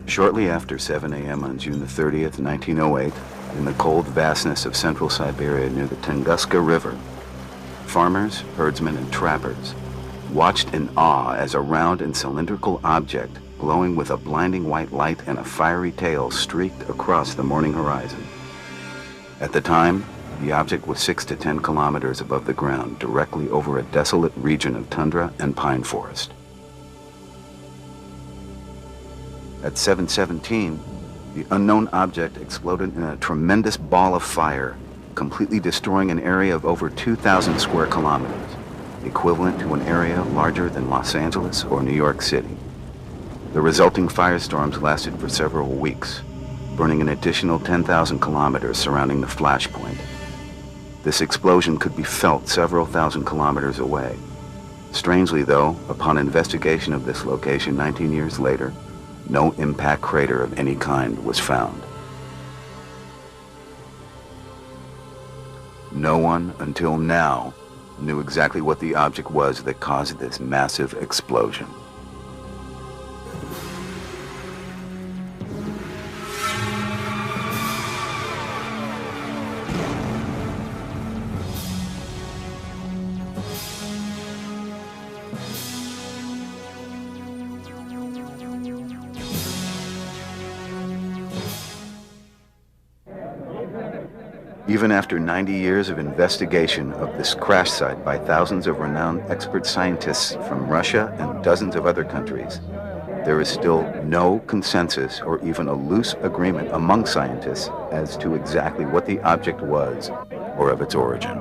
Shortly after 7 a.m. on June the 30th, 1908, in the cold vastness of central Siberia near the Tunguska River, farmers, herdsmen, and trappers watched in awe as a round and cylindrical object glowing with a blinding white light and a fiery tail streaked across the morning horizon. At the time, the object was 6 to 10 kilometers above the ground, directly over a desolate region of tundra and pine forest. At 7:17, the unknown object exploded in a tremendous ball of fire, completely destroying an area of over 2,000 square kilometers, equivalent to an area larger than Los Angeles or New York City. The resulting firestorms lasted for several weeks, burning an additional 10,000 kilometers surrounding the flashpoint. This explosion could be felt several thousand kilometers away. Strangely, though, upon investigation of this location 19 years later, no impact crater of any kind was found. No one, until now, knew exactly what the object was that caused this massive explosion. Even after 90 years of investigation of this crash site by thousands of renowned expert scientists from Russia and dozens of other countries, there is still no consensus or even a loose agreement among scientists as to exactly what the object was or of its origin.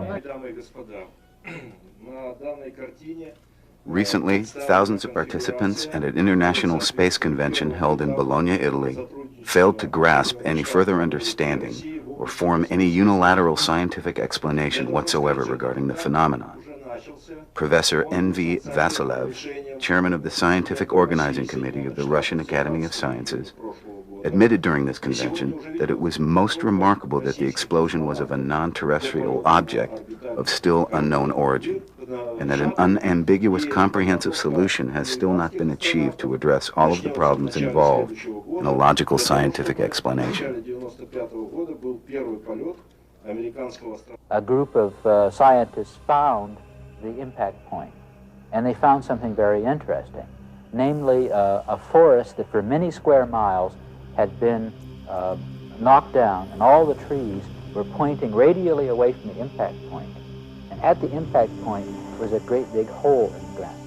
Recently, thousands of participants at an international space convention held in Bologna, Italy, failed to grasp any further understanding or form any unilateral scientific explanation whatsoever regarding the phenomenon. Professor N.V. Vasilev, chairman of the Scientific Organizing Committee of the Russian Academy of Sciences, admitted during this convention that it was most remarkable that the explosion was of a non-terrestrial object of still unknown origin, and that an unambiguous comprehensive solution has still not been achieved to address all of the problems involved in a logical scientific explanation. A group of scientists found the impact point, and they found something very interesting, namely a forest that for many square miles had been knocked down, and all the trees were pointing radially away from the impact point. And at the impact point was a great big hole in the ground.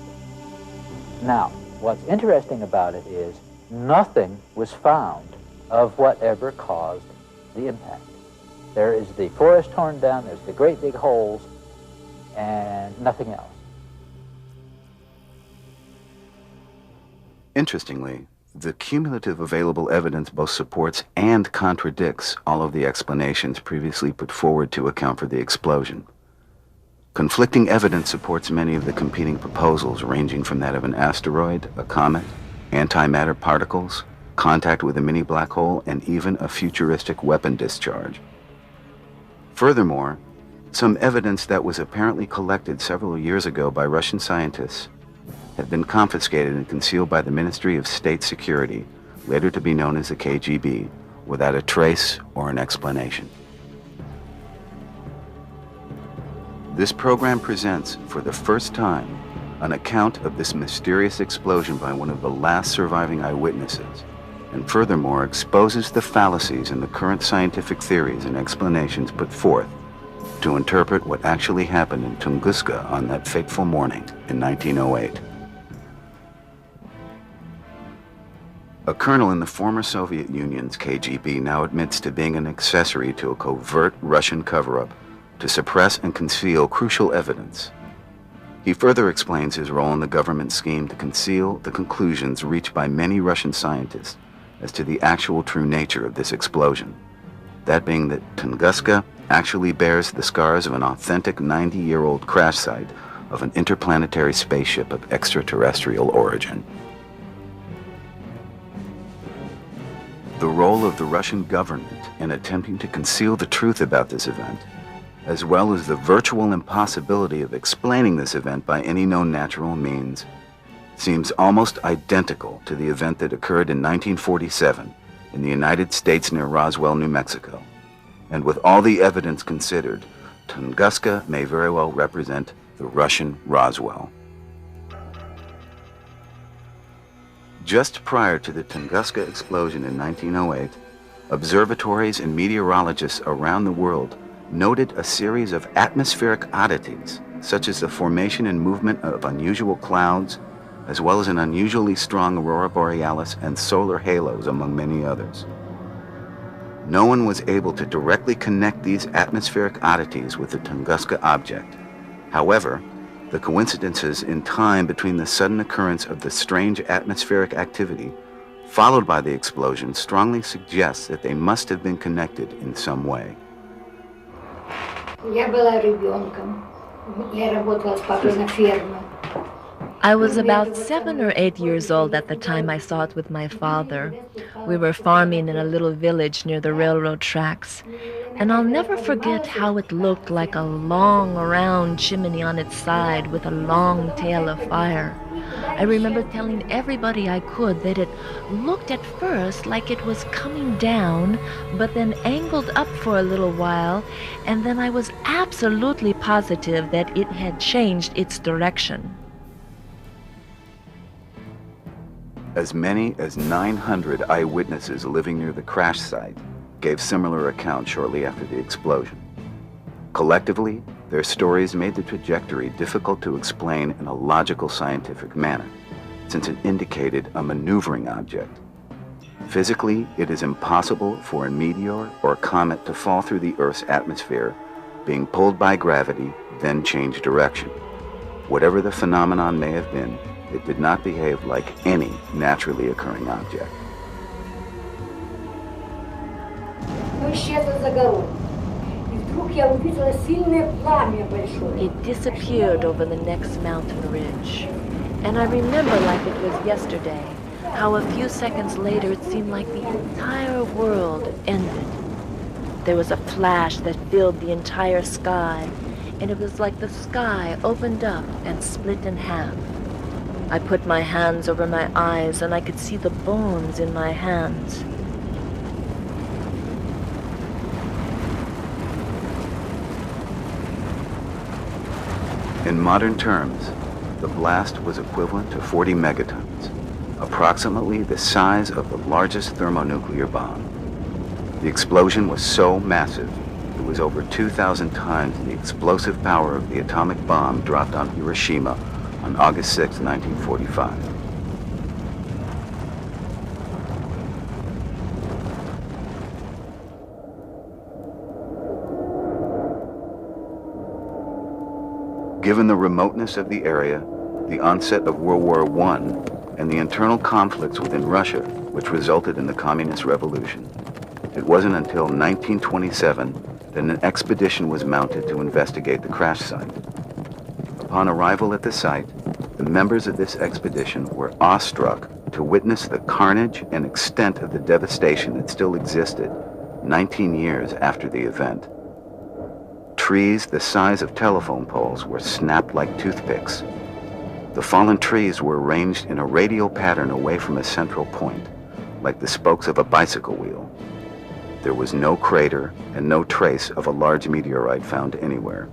Now, what's interesting about it is nothing was found of whatever caused the impact. There is the forest torn down, there's the great big holes, and nothing else. Interestingly, the cumulative available evidence both supports and contradicts all of the explanations previously put forward to account for the explosion. Conflicting evidence supports many of the competing proposals, ranging from that of an asteroid, a comet, antimatter particles, contact with a mini black hole, and even a futuristic weapon discharge. Furthermore, some evidence that was apparently collected several years ago by Russian scientists had been confiscated and concealed by the Ministry of State Security, later to be known as the KGB, without a trace or an explanation. This program presents, for the first time, an account of this mysterious explosion by one of the last surviving eyewitnesses, and furthermore exposes the fallacies in the current scientific theories and explanations put forth to interpret what actually happened in Tunguska on that fateful morning in 1908. A colonel in the former Soviet Union's KGB now admits to being an accessory to a covert Russian cover-up to suppress and conceal crucial evidence. He further explains his role in the government scheme to conceal the conclusions reached by many Russian scientists as to the actual true nature of this explosion, that being that Tunguska actually bears the scars of an authentic 90-year-old crash site of an interplanetary spaceship of extraterrestrial origin. The role of the Russian government in attempting to conceal the truth about this event, as well as the virtual impossibility of explaining this event by any known natural means, seems almost identical to the event that occurred in 1947 in the United States near Roswell, New Mexico. And with all the evidence considered, Tunguska may very well represent the Russian Roswell. Just prior to the Tunguska explosion in 1908, observatories and meteorologists around the world noted a series of atmospheric oddities, such as the formation and movement of unusual clouds, as well as an unusually strong aurora borealis and solar halos, among many others. No one was able to directly connect these atmospheric oddities with the Tunguska object. However, the coincidences in time between the sudden occurrence of the strange atmospheric activity followed by the explosion strongly suggests that they must have been connected in some way. Я была ребенком. Я работала с папой на ферме. I was about 7 or 8 years old at the time I saw it with my father. We were farming in a little village near the railroad tracks, and I'll never forget how it looked like a long, round chimney on its side with a long tail of fire. I remember telling everybody I could that it looked at first like it was coming down, but then angled up for a little while, and then I was absolutely positive that it had changed its direction. As many as 900 eyewitnesses living near the crash site gave similar accounts shortly after the explosion. Collectively, their stories made the trajectory difficult to explain in a logical scientific manner, since it indicated a maneuvering object. Physically, it is impossible for a meteor or a comet to fall through the Earth's atmosphere, being pulled by gravity, then change direction. Whatever the phenomenon may have been, it did not behave like any naturally occurring object. It disappeared over the next mountain ridge. And I remember like it was yesterday, how a few seconds later it seemed like the entire world ended. There was a flash that filled the entire sky, and it was like the sky opened up and split in half. I put my hands over my eyes and I could see the bones in my hands. In modern terms, the blast was equivalent to 40 megatons, approximately the size of the largest thermonuclear bomb. The explosion was so massive, it was over 2,000 times the explosive power of the atomic bomb dropped on Hiroshima on August 6, 1945. Given the remoteness of the area, the onset of World War I, and the internal conflicts within Russia, which resulted in the Communist Revolution, it wasn't until 1927 that an expedition was mounted to investigate the crash site. Upon arrival at the site, the members of this expedition were awestruck to witness the carnage and extent of the devastation that still existed 19 years after the event. Trees the size of telephone poles were snapped like toothpicks. The fallen trees were arranged in a radial pattern away from a central point, like the spokes of a bicycle wheel. There was no crater and no trace of a large meteorite found anywhere.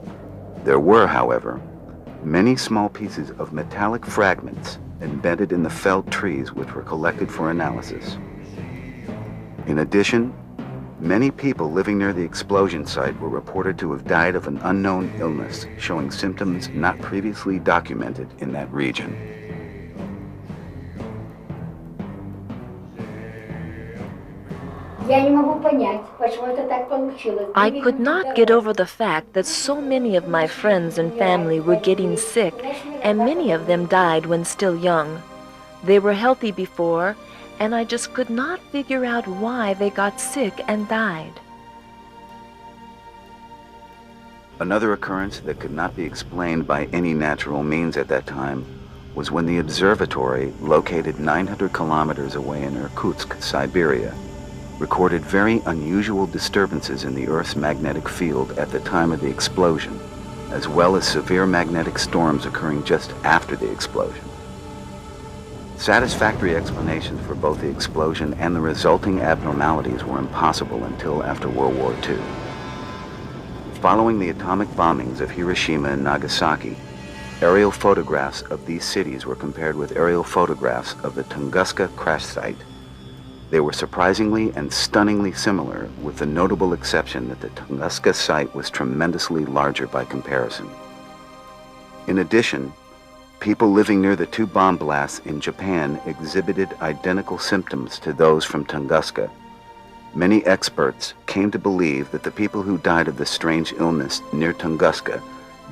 There were, however, many small pieces of metallic fragments embedded in the felled trees which were collected for analysis. In addition, many people living near the explosion site were reported to have died of an unknown illness, showing symptoms not previously documented in that region. I could not get over the fact that so many of my friends and family were getting sick, and many of them died when still young. They were healthy before, and I just could not figure out why they got sick and died. Another occurrence that could not be explained by any natural means at that time was when the observatory, located 900 kilometers away in Irkutsk, Siberia, recorded very unusual disturbances in the Earth's magnetic field at the time of the explosion, as well as severe magnetic storms occurring just after the explosion. Satisfactory explanations for both the explosion and the resulting abnormalities were impossible until after World War II. Following the atomic bombings of Hiroshima and Nagasaki, aerial photographs of these cities were compared with aerial photographs of the Tunguska crash site. They were surprisingly and stunningly similar, with the notable exception that the Tunguska site was tremendously larger by comparison. In addition, people living near the two bomb blasts in Japan exhibited identical symptoms to those from Tunguska. Many experts came to believe that the people who died of the strange illness near Tunguska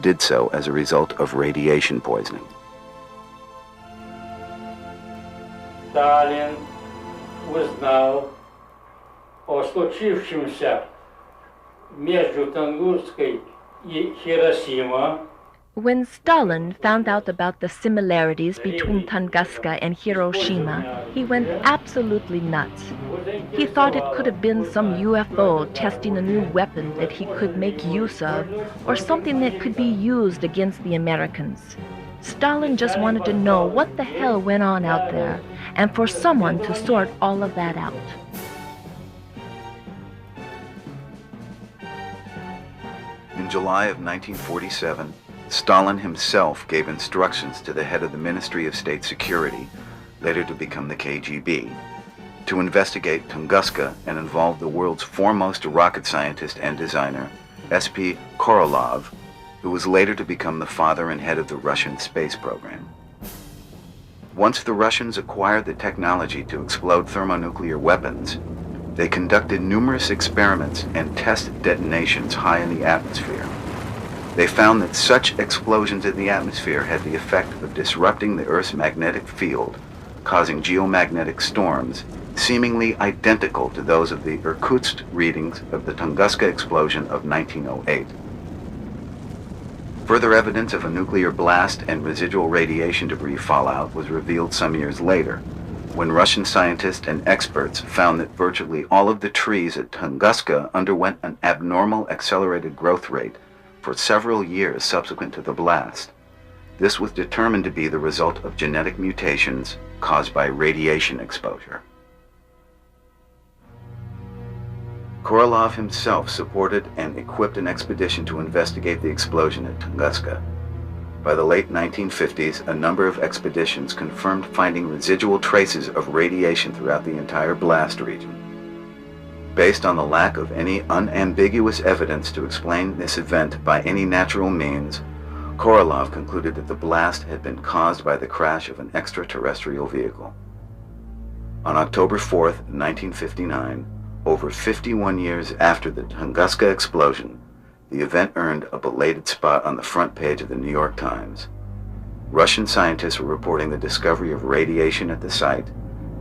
did so as a result of radiation poisoning. Stalin узнал о случившемся между Тунгуской и Хиросима. When Stalin found out about the similarities between Tunguska and Hiroshima, he went absolutely nuts. He thought it could have been some UFO testing a new weapon that he could make use of, or something that could be used against the Americans. Stalin just wanted to know what the hell went on out there, and for someone to sort all of that out. In July of 1947, Stalin himself gave instructions to the head of the Ministry of State Security, later to become the KGB, to investigate Tunguska and involve the world's foremost rocket scientist and designer, S.P. Korolev, who was later to become the father and head of the Russian space program. Once the Russians acquired the technology to explode thermonuclear weapons, they conducted numerous experiments and test detonations high in the atmosphere. They found that such explosions in the atmosphere had the effect of disrupting the Earth's magnetic field, causing geomagnetic storms seemingly identical to those of the Irkutsk readings of the Tunguska explosion of 1908. Further evidence of a nuclear blast and residual radiation debris fallout was revealed some years later, when Russian scientists and experts found that virtually all of the trees at Tunguska underwent an abnormal accelerated growth rate for several years subsequent to the blast. This was determined to be the result of genetic mutations caused by radiation exposure. Korolev himself supported and equipped an expedition to investigate the explosion at Tunguska. By the late 1950s, a number of expeditions confirmed finding residual traces of radiation throughout the entire blast region. Based on the lack of any unambiguous evidence to explain this event by any natural means, Korolev concluded that the blast had been caused by the crash of an extraterrestrial vehicle. On October 4th, 1959, over 51 years after the Tunguska explosion, the event earned a belated spot on the front page of the New York Times. Russian scientists were reporting the discovery of radiation at the site,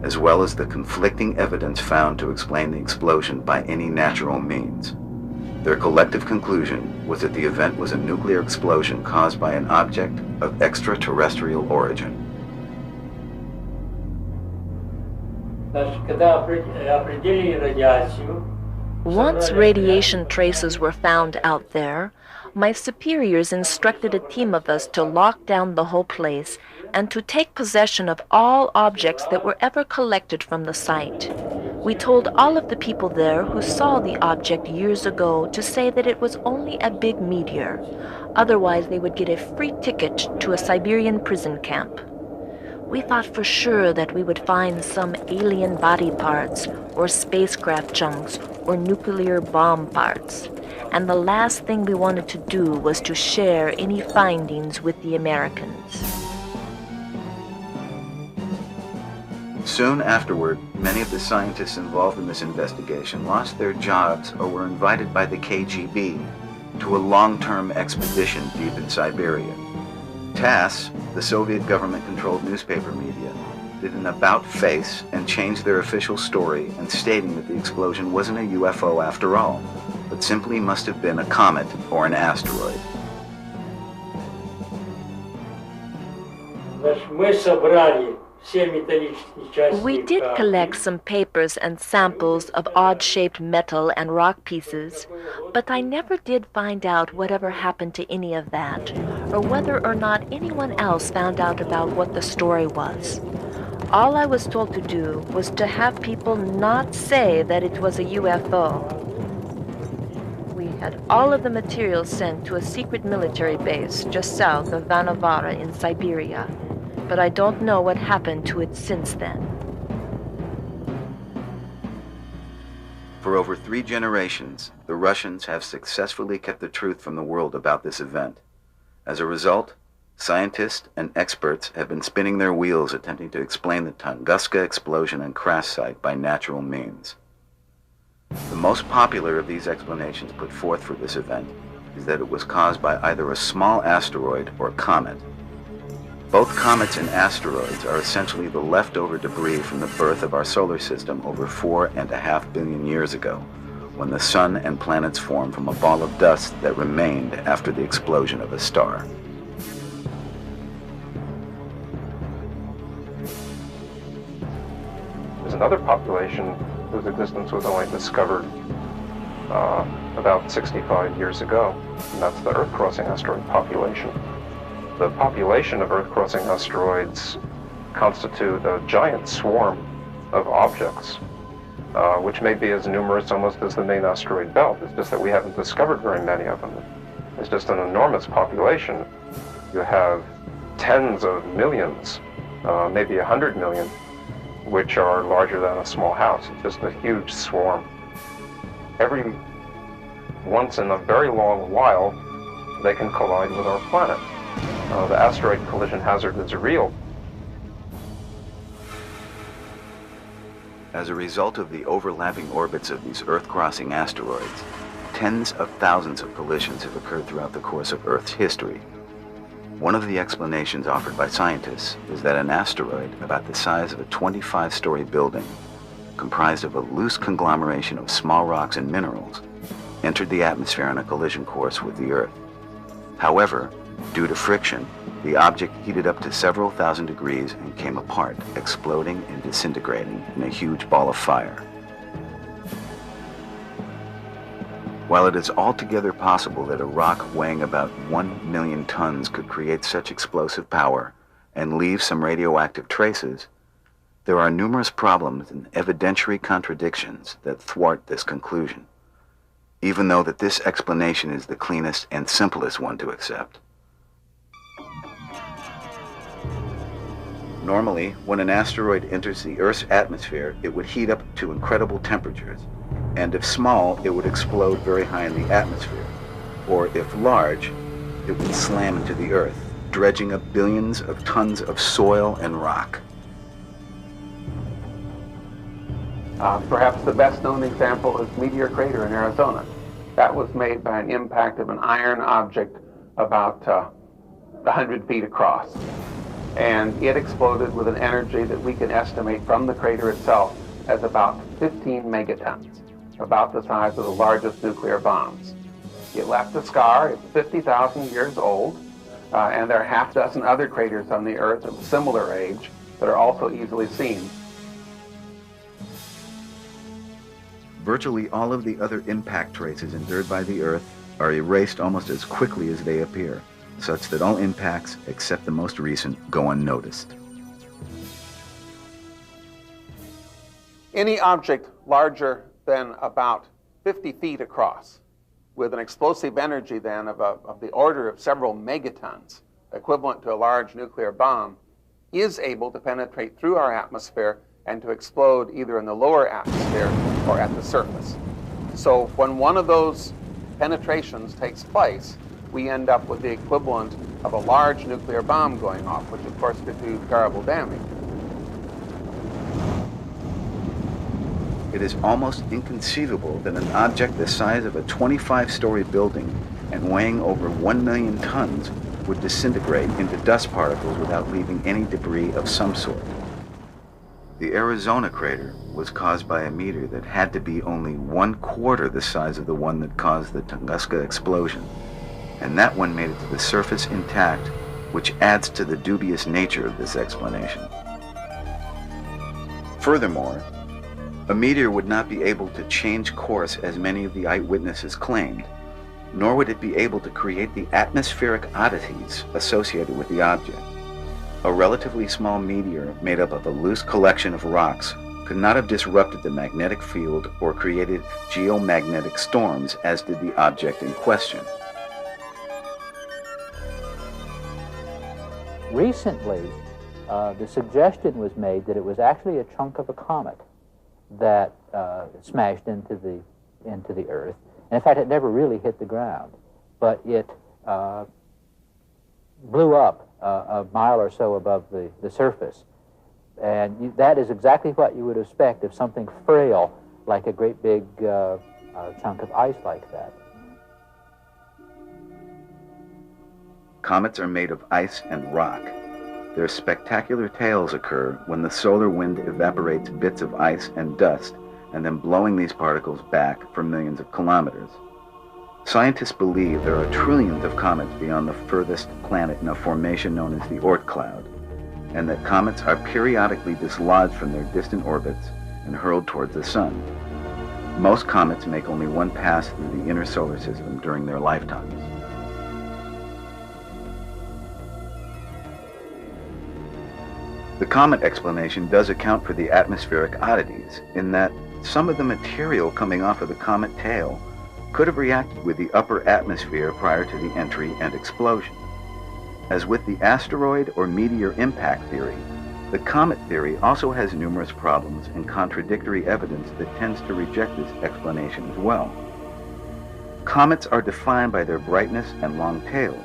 as well as the conflicting evidence found to explain the explosion by any natural means. Their collective conclusion was that the event was a nuclear explosion caused by an object of extraterrestrial origin. Once radiation traces were found out there, my superiors instructed a team of us to lock down the whole place and to take possession of all objects that were ever collected from the site. We told all of the people there who saw the object years ago to say that it was only a big meteor. Otherwise, they would get a free ticket to a Siberian prison camp. We thought for sure that we would find some alien body parts, or spacecraft chunks, or nuclear bomb parts. And the last thing we wanted to do was to share any findings with the Americans. Soon afterward, many of the scientists involved in this investigation lost their jobs or were invited by the KGB to a long-term expedition deep in Siberia. TASS, the Soviet government-controlled newspaper media, did an about-face and changed their official story and stating that the explosion wasn't a UFO after all, but simply must have been a comet or an asteroid. We did collect some papers and samples of odd-shaped metal and rock pieces, but I never did find out whatever happened to any of that, or whether or not anyone else found out about what the story was. All I was told to do was to have people not say that it was a UFO. We had all of the materials sent to a secret military base just south of Vanovara in Siberia, but I don't know what happened to it since then. For over 3 generations, the Russians have successfully kept the truth from the world about this event. As a result, scientists and experts have been spinning their wheels attempting to explain the Tunguska explosion and crash site by natural means. The most popular of these explanations put forth for this event is that it was caused by either a small asteroid or comet. Both comets and asteroids are essentially the leftover debris from the birth of our solar system over 4.5 billion years ago, when the sun and planets formed from a ball of dust that remained after the explosion of a star. There's another population whose existence was only discovered about 65 years ago, and that's the Earth-crossing asteroid population. The population of Earth-crossing asteroids constitute a giant swarm of objects, which may be as numerous almost as the main asteroid belt. It's just that we haven't discovered very many of them. It's just an enormous population. You have tens of millions, maybe 100 million, which are larger than a small house. It's just a huge swarm. Every once in a very long while, they can collide with our planet. The asteroid collision hazard is real. As a result of the overlapping orbits of these Earth-crossing asteroids, tens of thousands of collisions have occurred throughout the course of Earth's history. One of the explanations offered by scientists is that an asteroid about the size of a 25-story building, comprised of a loose conglomeration of small rocks and minerals, entered the atmosphere on a collision course with the Earth. However, due to friction, the object heated up to several thousand degrees and came apart, exploding and disintegrating in a huge ball of fire. While it is altogether possible that a rock weighing about 1 million tons could create such explosive power and leave some radioactive traces, there are numerous problems and evidentiary contradictions that thwart this conclusion, even though that this explanation is the cleanest and simplest one to accept. Normally, when an asteroid enters the Earth's atmosphere, it would heat up to incredible temperatures, and if small, it would explode very high in the atmosphere, or if large, it would slam into the Earth, dredging up billions of tons of soil and rock. Perhaps the best known example is Meteor Crater in Arizona. That was made by an impact of an iron object about 100 feet across. And it exploded with an energy that we can estimate from the crater itself as about 15 megatons, about the size of the largest nuclear bombs. It left a scar. It's 50,000 years old, and there are half dozen other craters on the Earth of similar age that are also easily seen. Virtually all of the other impact traces endured by the Earth are erased almost as quickly as they appear, such that all impacts, except the most recent, go unnoticed. Any object larger than about 50 feet across, with an explosive energy then of the order of several megatons, equivalent to a large nuclear bomb, is able to penetrate through our atmosphere and to explode either in the lower atmosphere or at the surface. So when one of those penetrations takes place, we end up with the equivalent of a large nuclear bomb going off, which of course could do terrible damage. It is almost inconceivable that an object the size of a 25-story building and weighing over 1 million tons would disintegrate into dust particles without leaving any debris of some sort. The Arizona crater was caused by a meteor that had to be only 1/4 the size of the one that caused the Tunguska explosion, and that one made it to the surface intact, which adds to the dubious nature of this explanation. Furthermore, a meteor would not be able to change course as many of the eyewitnesses claimed, nor would it be able to create the atmospheric oddities associated with the object. a relatively small meteor made up of a loose collection of rocks could not have disrupted the magnetic field or created geomagnetic storms as did the object in question. Recently, the suggestion was made that it was actually a chunk of a comet that smashed into the Earth. And in fact, it never really hit the ground, but it blew up a mile or so above the surface. And that is exactly what you would expect of something frail, like a great big chunk of ice like that. Comets are made of ice and rock. Their spectacular tails occur when the solar wind evaporates bits of ice and dust, and then blowing these particles back for millions of kilometers. Scientists believe there are trillions of comets beyond the furthest planet in a formation known as the Oort cloud, and that comets are periodically dislodged from their distant orbits and hurled towards the sun. Most comets make only one pass through the inner solar system during their lifetimes. The comet explanation does account for the atmospheric oddities, in that some of the material coming off of the comet tail could have reacted with the upper atmosphere prior to the entry and explosion. As with the asteroid or meteor impact theory, the comet theory also has numerous problems and contradictory evidence that tends to reject this explanation as well. Comets are defined by their brightness and long tails,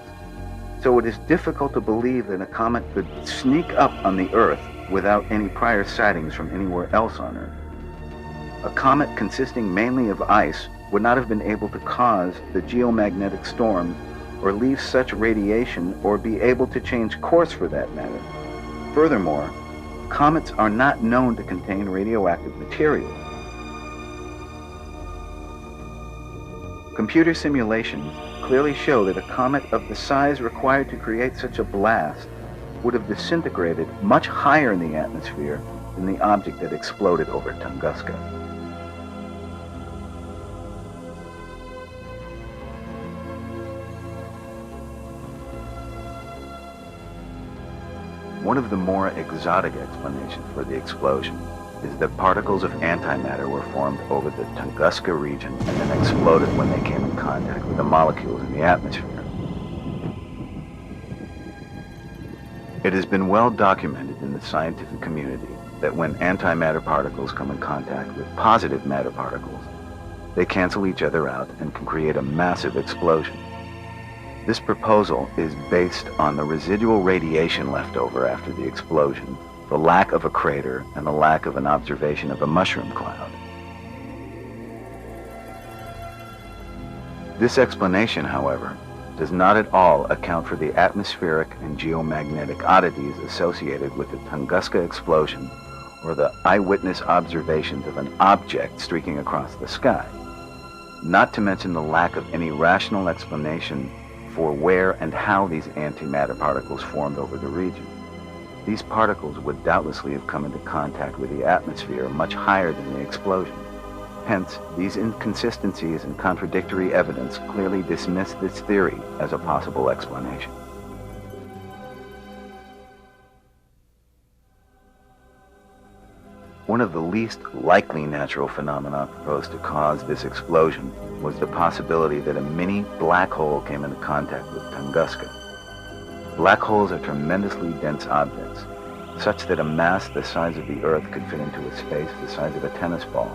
so it is difficult to believe that a comet could sneak up on the Earth without any prior sightings from anywhere else on Earth. A comet consisting mainly of ice would not have been able to cause the geomagnetic storms or leave such radiation or be able to change course for that matter. Furthermore, comets are not known to contain radioactive material. Computer simulations clearly show that a comet of the size required to create such a blast would have disintegrated much higher in the atmosphere than the object that exploded over Tunguska. One of the more exotic explanations for the explosion is that particles of antimatter were formed over the Tunguska region and then exploded when they came in contact with the molecules in the atmosphere. It has been well documented in the scientific community that when antimatter particles come in contact with positive matter particles, they cancel each other out and can create a massive explosion. This proposal is based on the residual radiation left over after the explosion, the lack of a crater, and the lack of an observation of a mushroom cloud. This explanation, however, does not at all account for the atmospheric and geomagnetic oddities associated with the Tunguska explosion or the eyewitness observations of an object streaking across the sky, not to mention the lack of any rational explanation for where and how these antimatter particles formed over the region. These particles would doubtlessly have come into contact with the atmosphere much higher than the explosion. Hence, these inconsistencies and contradictory evidence clearly dismiss this theory as a possible explanation. One of the least likely natural phenomena proposed to cause this explosion was the possibility that a mini black hole came into contact with Tunguska. Black holes are tremendously dense objects, such that a mass the size of the Earth could fit into a space the size of a tennis ball,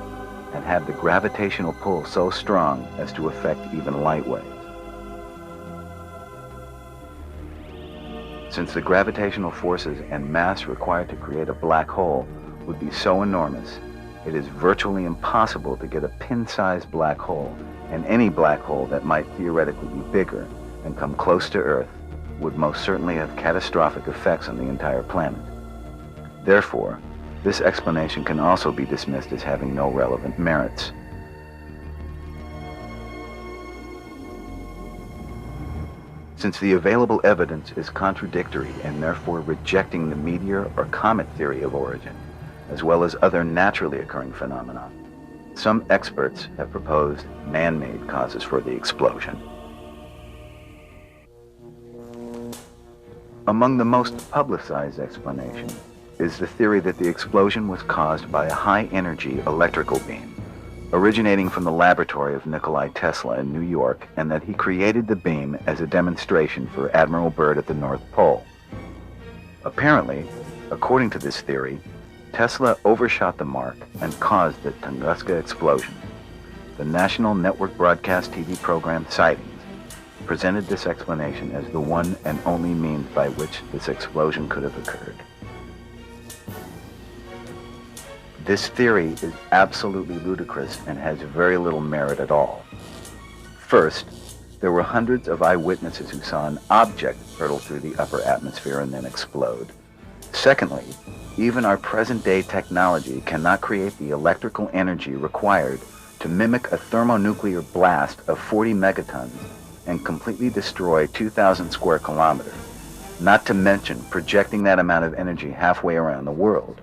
and have the gravitational pull so strong as to affect even light waves. Since the gravitational forces and mass required to create a black hole would be so enormous, it is virtually impossible to get a pin-sized black hole, and any black hole that might theoretically be bigger and come close to Earth would most certainly have catastrophic effects on the entire planet. Therefore, this explanation can also be dismissed as having no relevant merits. Since the available evidence is contradictory and therefore rejecting the meteor or comet theory of origin, as well as other naturally occurring phenomena, some experts have proposed man-made causes for the explosion. Among the most publicized explanation is the theory that the explosion was caused by a high-energy electrical beam originating from the laboratory of Nikola Tesla in New York, and that he created the beam as a demonstration for Admiral Byrd at the North Pole. Apparently, according to this theory, Tesla overshot the mark and caused the Tunguska explosion. The national network broadcast TV program Sightings presented this explanation as the one and only means by which this explosion could have occurred. This theory is absolutely ludicrous and has very little merit at all. First, there were hundreds of eyewitnesses who saw an object hurtle through the upper atmosphere and then explode. Secondly, even our present-day technology cannot create the electrical energy required to mimic a thermonuclear blast of 40 megatons and completely destroy 2,000 square kilometers, not to mention projecting that amount of energy halfway around the world.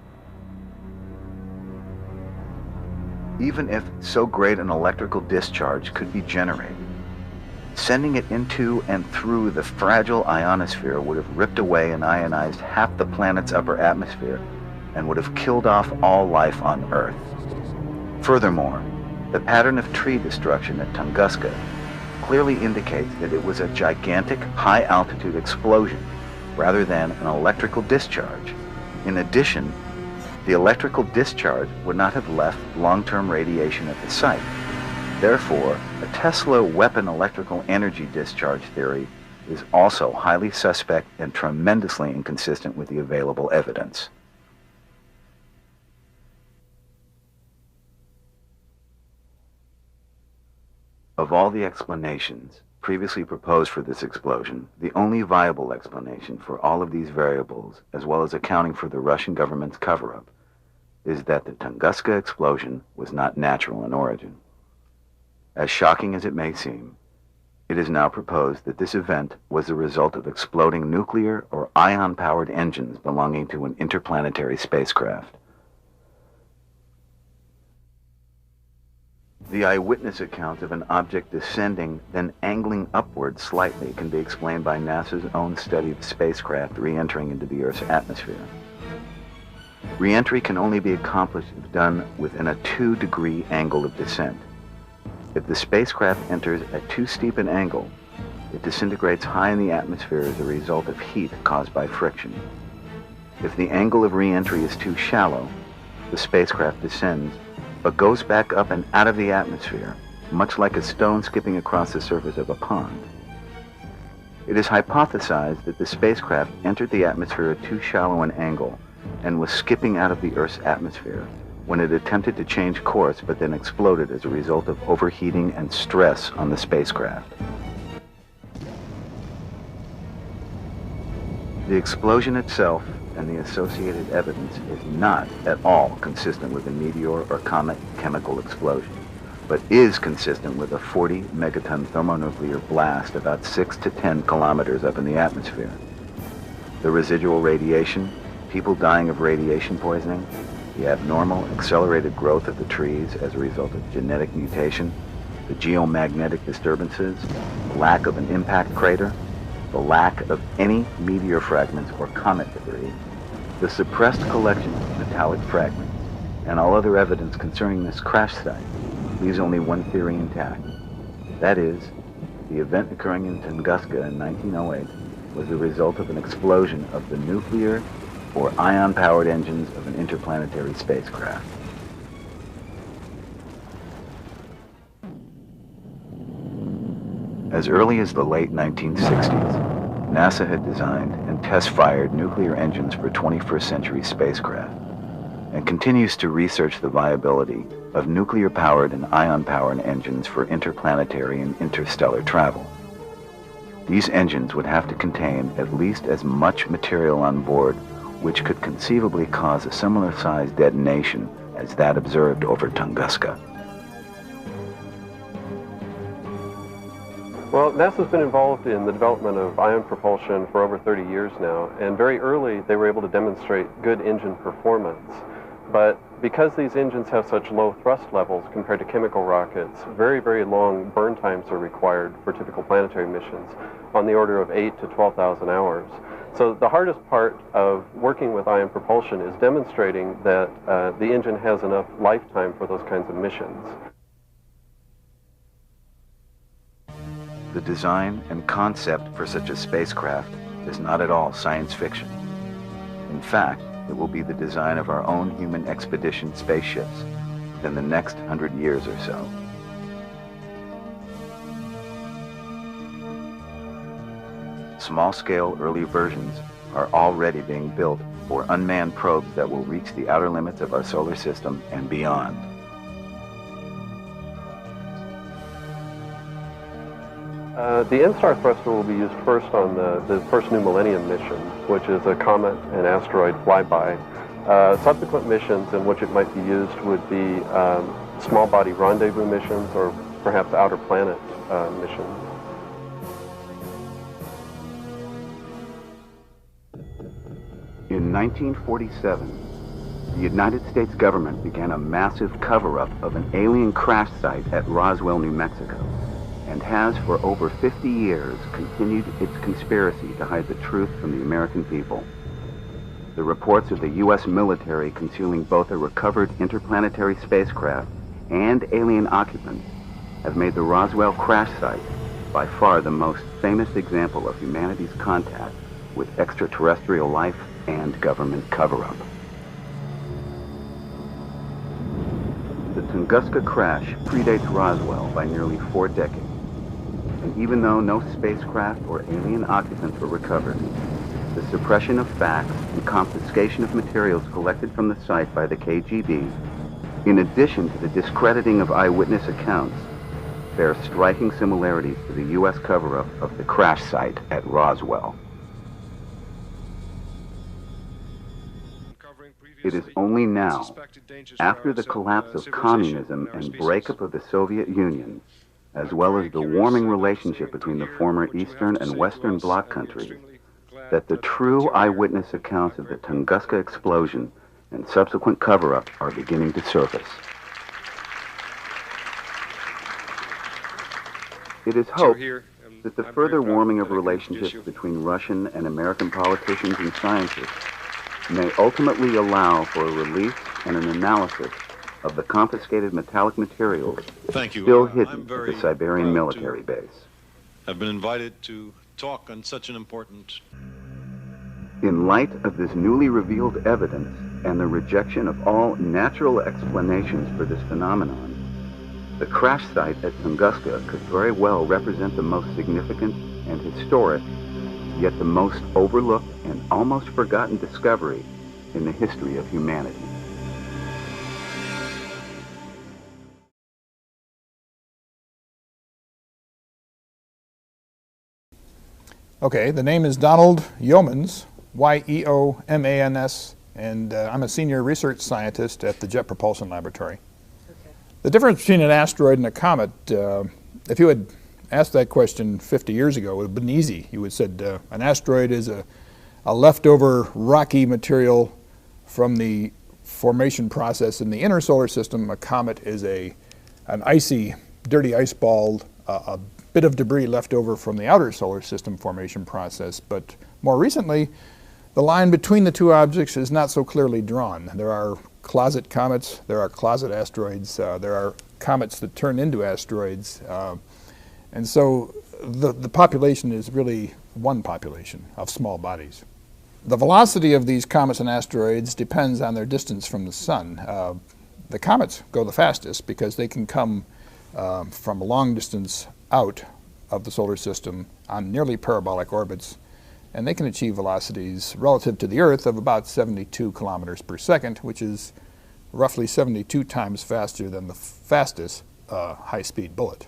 Even if so great an electrical discharge could be generated, sending it into and through the fragile ionosphere would have ripped away and ionized half the planet's upper atmosphere and would have killed off all life on Earth. Furthermore, the pattern of tree destruction at Tunguska clearly indicates that it was a gigantic high-altitude explosion rather than an electrical discharge. In addition, the electrical discharge would not have left long-term radiation at the site. Therefore, a Tesla weapon electrical energy discharge theory is also highly suspect and tremendously inconsistent with the available evidence. Of all the explanations previously proposed for this explosion, the only viable explanation for all of these variables, as well as accounting for the Russian government's cover-up, is that the Tunguska explosion was not natural in origin. As shocking as it may seem, it is now proposed that this event was the result of exploding nuclear or ion-powered engines belonging to an interplanetary spacecraft. The eyewitness account of an object descending, then angling upward slightly, can be explained by NASA's own study of spacecraft re-entering into the Earth's atmosphere. Re-entry can only be accomplished if done within a 2-degree angle of descent. If the spacecraft enters at too steep an angle, it disintegrates high in the atmosphere as a result of heat caused by friction. If the angle of re-entry is too shallow, the spacecraft descends, but goes back up and out of the atmosphere, much like a stone skipping across the surface of a pond. It is hypothesized that the spacecraft entered the atmosphere at too shallow an angle and was skipping out of the Earth's atmosphere when it attempted to change course but then exploded as a result of overheating and stress on the spacecraft. The explosion itself and the associated evidence is not at all consistent with a meteor or comet chemical explosion, but is consistent with a 40 megaton thermonuclear blast about 6 to 10 kilometers up in the atmosphere. The residual radiation, people dying of radiation poisoning, the abnormal accelerated growth of the trees as a result of genetic mutation, the geomagnetic disturbances, the lack of an impact crater, the lack of any meteor fragments or comet debris, the suppressed collection of metallic fragments, and all other evidence concerning this crash site leaves only one theory intact. That is, the event occurring in Tunguska in 1908 was the result of an explosion of the nuclear or ion-powered engines of an interplanetary spacecraft. As early as the late 1960s, NASA had designed and test-fired nuclear engines for 21st century spacecraft, and continues to research the viability of nuclear-powered and ion-powered engines for interplanetary and interstellar travel. These engines would have to contain at least as much material on board which could conceivably cause a similar-sized detonation as that observed over Tunguska. Well, NASA's been involved in the development of ion propulsion for over 30 years now, and very early they were able to demonstrate good engine performance. But because these engines have such low thrust levels compared to chemical rockets, very, very long burn times are required for typical planetary missions, on the order of 8,000 to 12,000 hours. So the hardest part of working with ion propulsion is demonstrating that the engine has enough lifetime for those kinds of missions. The design and concept for such a spacecraft is not at all science fiction. In fact, it will be the design of our own human expedition spaceships within the next 100 years or so. Small-scale early versions are already being built for unmanned probes that will reach the outer limits of our solar system and beyond. The N-Star thruster will be used first on the first New Millennium mission, which is a comet and asteroid flyby. Subsequent missions in which it might be used would be small body rendezvous missions or perhaps outer planet missions. In 1947, the United States government began a massive cover-up of an alien crash site at Roswell, New Mexico, and has for over 50 years continued its conspiracy to hide the truth from the American people. The reports of the U.S. military concealing both a recovered interplanetary spacecraft and alien occupants have made the Roswell crash site by far the most famous example of humanity's contact with extraterrestrial life and government cover-up. The Tunguska crash predates Roswell by nearly 4 decades. And even though no spacecraft or alien occupants were recovered, the suppression of facts and confiscation of materials collected from the site by the KGB, in addition to the discrediting of eyewitness accounts, bear striking similarities to the U.S. cover-up of the crash site at Roswell. It is only now, after the collapse of communism and breakup of the Soviet Union, as well as the warming relationship between the former Eastern and Western Bloc countries, that the true eyewitness accounts of the Tunguska explosion and subsequent cover-up are beginning to surface. It is hoped that the further warming of relationships between Russian and American politicians and scientists may ultimately allow for a release and an analysis of the confiscated metallic materials still hidden at the Siberian military base. I've been invited to talk on such an important... In light of this newly revealed evidence and the rejection of all natural explanations for this phenomenon, the crash site at Tunguska could very well represent the most significant and historic, yet the most overlooked and almost forgotten discovery in the history of humanity. Okay, the name is Donald Yeomans, Y-E-O-M-A-N-S, and I'm a senior research scientist at the Jet Propulsion Laboratory. Okay. The difference between an asteroid and a comet, if you had asked that question 50 years ago, it would have been easy. You would have said an asteroid is a leftover rocky material from the formation process in the inner solar system. A comet is an icy, dirty ice ball, a bit of debris left over from the outer solar system formation process. But more recently, the line between the two objects is not so clearly drawn. There are closet comets, there are closet asteroids, there are comets that turn into asteroids. And so the population is really one population of small bodies. The velocity of these comets and asteroids depends on their distance from the sun. The comets go the fastest because they can come from a long distance out of the solar system on nearly parabolic orbits, and they can achieve velocities relative to the Earth of about 72 kilometers per second, which is roughly 72 times faster than the fastest high-speed bullet.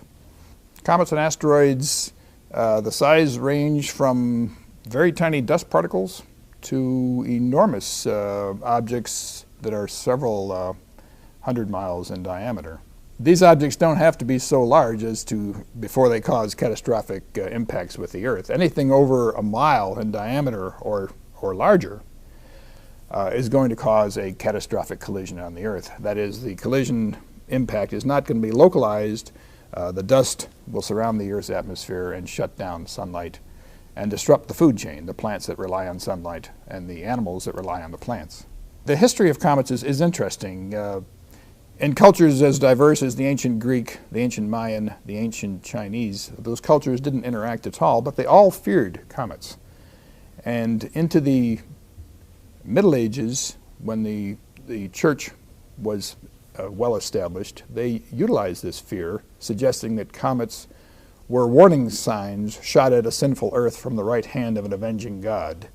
Comets and asteroids, the size range from very tiny dust particles to enormous objects that are several hundred miles in diameter. These objects don't have to be so large as to, before they cause catastrophic impacts with the Earth. Anything over a mile in diameter or larger is going to cause a catastrophic collision on the Earth. That is, the collision impact is not going to be localized. The dust will surround the Earth's atmosphere and shut down sunlight and disrupt the food chain, the plants that rely on sunlight and the animals that rely on the plants. The history of comets is interesting. In cultures as diverse as the ancient Greek, the ancient Mayan, the ancient Chinese, those cultures didn't interact at all, but they all feared comets. And into the Middle Ages, when the church was well established, they utilized this fear, suggesting that comets were warning signs shot at a sinful earth from the right hand of an avenging God.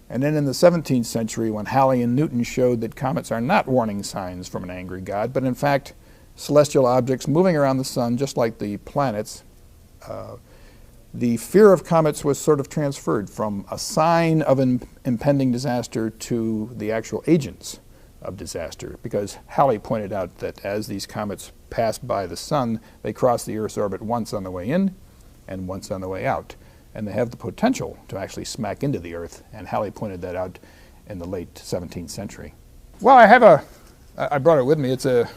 And then in the 17th century, when Halley and Newton showed that comets are not warning signs from an angry God, but in fact celestial objects moving around the sun just like the planets, the fear of comets was sort of transferred from a sign of an impending disaster to the actual agents of disaster, because Halley pointed out that as these comets pass by the sun, they cross the Earth's orbit once on the way in and once on the way out. And they have the potential to actually smack into the Earth, and Halley pointed that out in the late 17th century. Well, I brought it with me. It's a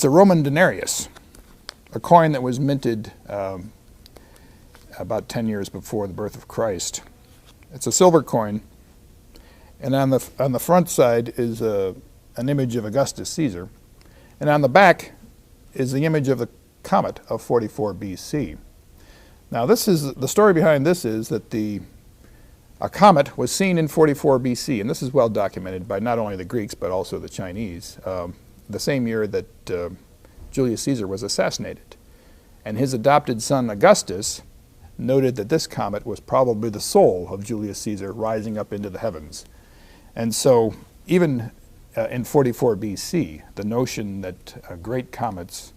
Roman denarius, a coin that was minted about 10 years before the birth of Christ. It's a silver coin, and on the front side is an image of Augustus Caesar, and on the back is the image of the comet of 44 BC. Now, the story behind this is that a comet was seen in 44 BC, and this is well documented by not only the Greeks but also the Chinese, the same year that Julius Caesar was assassinated. And his adopted son Augustus noted that this comet was probably the soul of Julius Caesar rising up into the heavens. And so even in 44 BC, the notion that great comets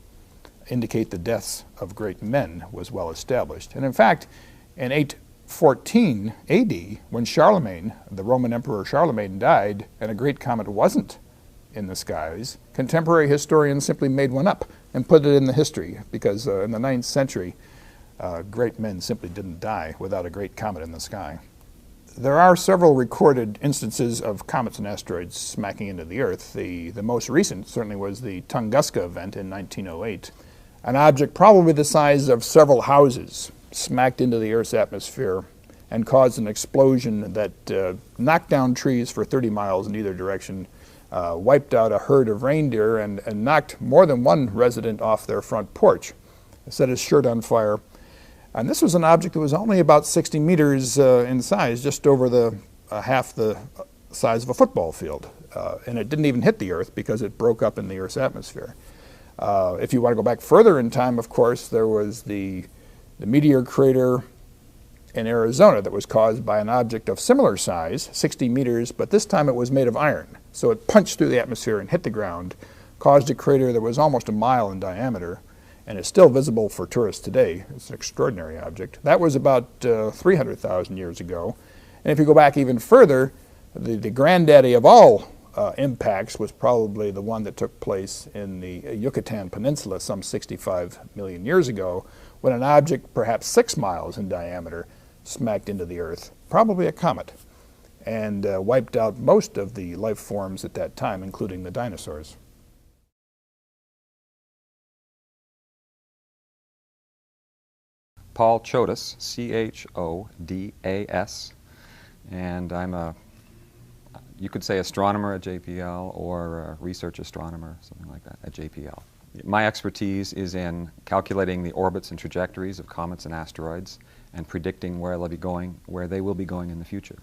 indicate the deaths of great men was well established. And in fact, in 814 AD, when Charlemagne, the Roman Emperor Charlemagne, died and a great comet wasn't in the skies, contemporary historians simply made one up and put it in the history, because in the 9th century, great men simply didn't die without a great comet in the sky. There are several recorded instances of comets and asteroids smacking into the Earth. The most recent certainly was the Tunguska event in 1908. An object probably the size of several houses smacked into the Earth's atmosphere and caused an explosion that knocked down trees for 30 miles in either direction, wiped out a herd of reindeer, and knocked more than one resident off their front porch, set his shirt on fire. And this was an object that was only about 60 meters in size, just over half the size of a football field. And it didn't even hit the Earth because it broke up in the Earth's atmosphere. If you want to go back further in time, of course, there was the meteor crater in Arizona that was caused by an object of similar size, 60 meters, but this time it was made of iron. So it punched through the atmosphere and hit the ground, caused a crater that was almost a mile in diameter, and it's still visible for tourists today. It's an extraordinary object. That was about 300,000 years ago. And if you go back even further, the granddaddy of all impacts was probably the one that took place in the Yucatan Peninsula some 65 million years ago, when an object perhaps 6 miles in diameter smacked into the Earth, probably a comet, and wiped out most of the life forms at that time, including the dinosaurs. Paul Chodas, C-H-O-D-A-S, and I'm you could say astronomer at JPL or a research astronomer, something like that, at JPL. My expertise is in calculating the orbits and trajectories of comets and asteroids and predicting where they will be going in the future.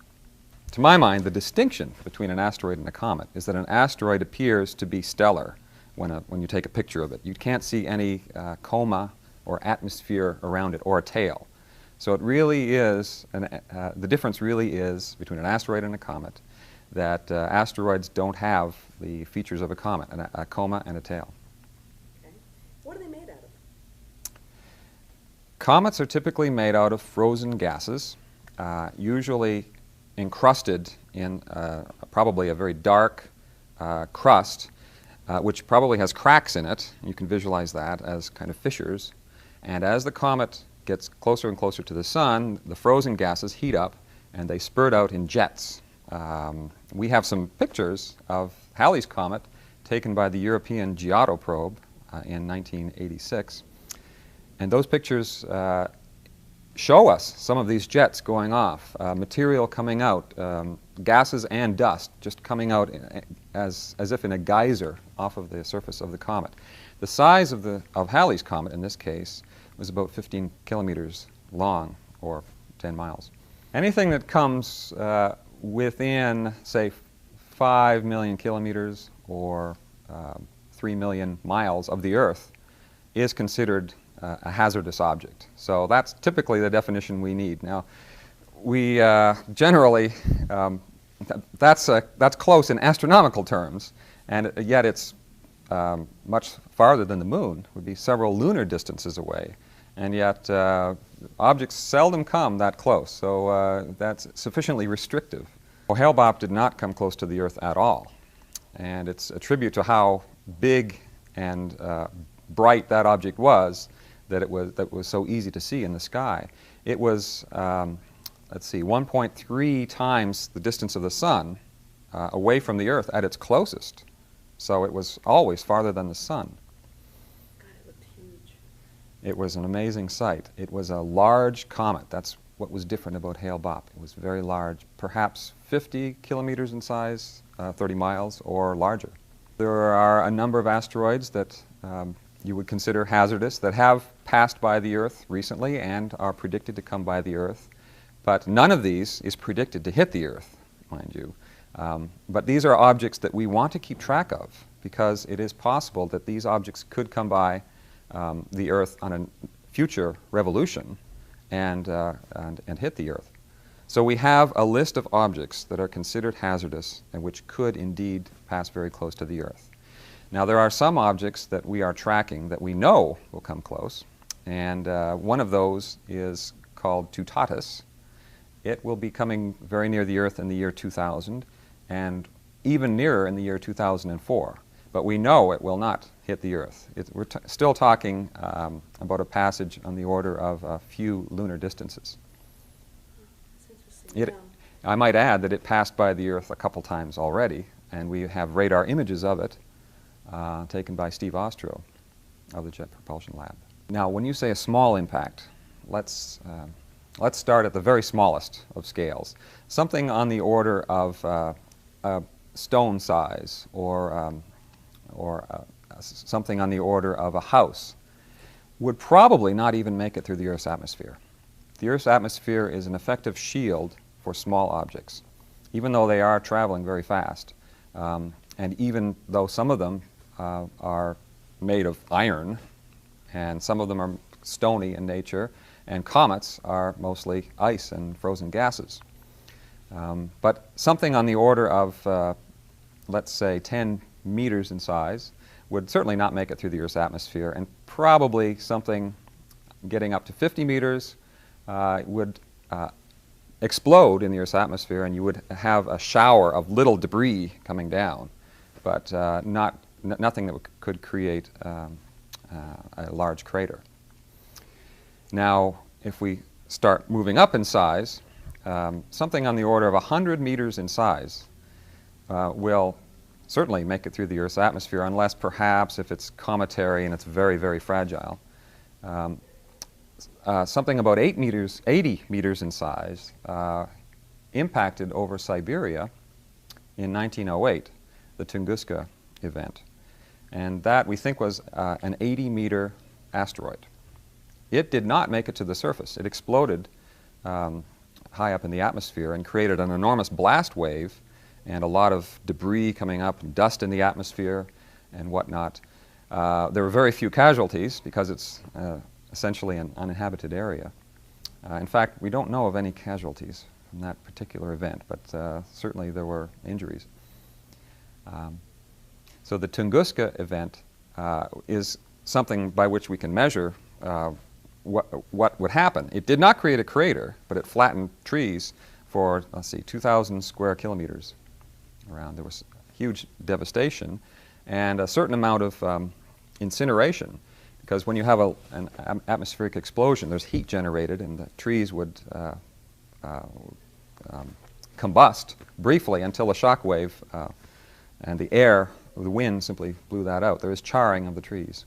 To my mind, the distinction between an asteroid and a comet is that an asteroid appears to be stellar when you take a picture of it. You can't see any coma or atmosphere around it, or a tail. So it really is, the difference really is between an asteroid and a comet, that asteroids don't have the features of a comet, a coma and a tail. Okay. What are they made out of? Comets are typically made out of frozen gases, usually encrusted in probably a very dark crust, which probably has cracks in it. You can visualize that as kind of fissures. And as the comet gets closer and closer to the sun, the frozen gases heat up and they spurt out in jets, We have some pictures of Halley's Comet taken by the European Giotto probe in 1986. And those pictures show us some of these jets going off, material coming out, gases and dust just coming out as if in a geyser off of the surface of the comet. The size of Halley's Comet in this case was about 15 kilometers long, or 10 miles. Anything that comes within, say, 5 million kilometers or 3 million miles of the Earth is considered a hazardous object. So that's typically the definition we need. Now, we generally, that's close in astronomical terms, and yet it's much farther than the Moon. It would be several lunar distances away, and yet objects seldom come that close, so that's sufficiently restrictive. Well, Hale-Bopp did not come close to the Earth at all, and it's a tribute to how big and bright that object was that it was so easy to see in the sky. It was, let's see, 1.3 times the distance of the Sun away from the Earth at its closest. So it was always farther than the Sun. God, it looked huge. It was an amazing sight. It was a large comet. That's what was different about Hale-Bopp. It was very large, perhaps 50 kilometers in size, 30 miles or larger. There are a number of asteroids that you would consider hazardous that have passed by the Earth recently and are predicted to come by the Earth. But none of these is predicted to hit the Earth, mind you. But these are objects that we want to keep track of because it is possible that these objects could come by the Earth on a future revolution and hit the Earth. So we have a list of objects that are considered hazardous and which could indeed pass very close to the Earth. Now, there are some objects that we are tracking that we know will come close, and one of those is called Tutatis. It will be coming very near the Earth in the year 2000, and even nearer in the year 2004. But we know it will not hit the Earth. We're still talking about a passage on the order of a few lunar distances. That's interesting. I might add that it passed by the Earth a couple times already, and we have radar images of it taken by Steve Ostro of the Jet Propulsion Lab. Now, when you say a small impact, let's start at the very smallest of scales. Something on the order of a stone size, or something on the order of a house, would probably not even make it through the Earth's atmosphere. The Earth's atmosphere is an effective shield for small objects, even though they are traveling very fast. And even though some of them are made of iron, and some of them are stony in nature, and comets are mostly ice and frozen gases. But something on the order of, let's say, 10 meters in size would certainly not make it through the Earth's atmosphere, and probably something getting up to 50 meters would explode in the Earth's atmosphere, and you would have a shower of little debris coming down, but nothing that could create a large crater. Now, if we start moving up in size, something on the order of 100 meters in size will certainly make it through the Earth's atmosphere, unless perhaps if it's cometary and it's very, very fragile. Something about 80 meters in size impacted over Siberia in 1908, the Tunguska event. And that, we think, was an 80-meter asteroid. It did not make it to the surface. It exploded high up in the atmosphere and created an enormous blast wave and a lot of debris coming up, and dust in the atmosphere and whatnot. There were very few casualties because it's essentially an uninhabited area. In fact, we don't know of any casualties from that particular event, but certainly there were injuries. So the Tunguska event is something by which we can measure what would happen. It did not create a crater, but it flattened trees for, let's see, 2,000 square kilometers around. There was huge devastation and a certain amount of incineration, because when you have an atmospheric explosion, there's heat generated, and the trees would combust briefly until a shock wave and the air, the wind simply blew that out. There is charring of the trees.